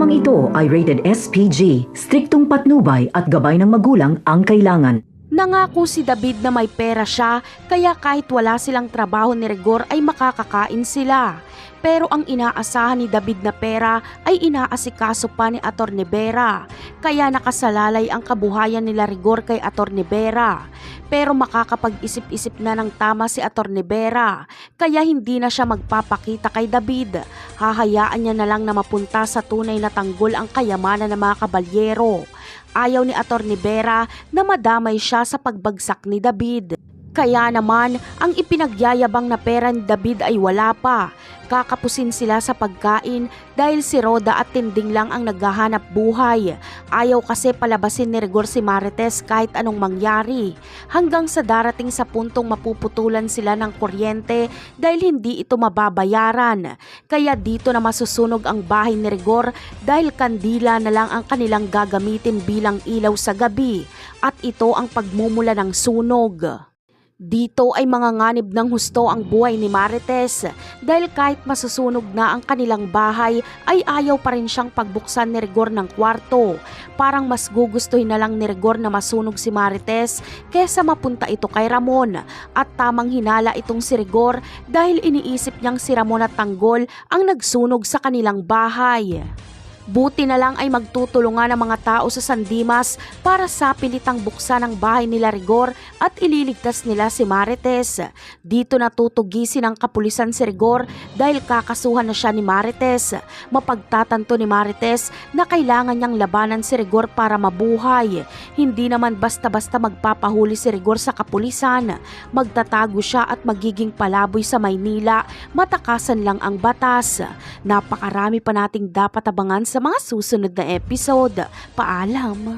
Programang ito ay rated SPG, striktong patnubay at gabay ng magulang ang kailangan. Nangako si David na may pera siya, kaya kahit wala silang trabaho ni Rigor ay makakakain sila. Pero ang inaasahan ni David na pera ay inaasikaso pa ni Atty. Vera, kaya nakasalalay ang kabuhayan nila Rigor kay Atty. Vera. Pero makakapag-isip-isip na ng tama si Atty. Vera, kaya hindi na siya magpapakita kay David. Hahayaan niya na lang na mapunta sa tunay na tanggol ang kayamanan ng mga kabalyero. Ayaw ni Atty. Vera na madamay siya sa pagbagsak ni David. Kaya naman, ang ipinagyayabang na pera ni David ay wala pa. Kakapusin sila sa pagkain dahil si Rhoda at Tinding lang ang naghahanap buhay. Ayaw kasi palabasin ni Rigor si Marites kahit anong mangyari. Hanggang sa darating sa puntong mapuputulan sila ng kuryente dahil hindi ito mababayaran. Kaya dito na masusunog ang bahay ni Rigor dahil kandila na lang ang kanilang gagamitin bilang ilaw sa gabi. At ito ang pagmumula ng sunog. Dito ay manganganib ng husto ang buhay ni Marites dahil kahit masusunog na ang kanilang bahay ay ayaw pa rin siyang pagbuksan ni Rigor ng kwarto. Parang mas gugustuhin na lang ni Rigor na masunog si Marites kesa mapunta ito kay Ramon. At tamang hinala itong si Rigor dahil iniisip niyang si Ramon at Tanggol ang nagsunog sa kanilang bahay. Buti na lang ay magtutulungan ang mga tao sa San Dimas para sa pilitang buksan ang bahay nila Rigor at ililigtas nila si Marites. Dito natutugisin ng kapulisan si Rigor dahil kakasuhan na siya ni Marites. Mapagtatanto ni Marites na kailangan niyang labanan si Rigor para mabuhay. Hindi naman basta-basta magpapahuli si Rigor sa kapulisan. Magtatago siya at magiging palaboy sa Maynila. Matakasan lang ang batas. Napakarami pa nating dapat abangan sa mga susunod na episode. Paalam!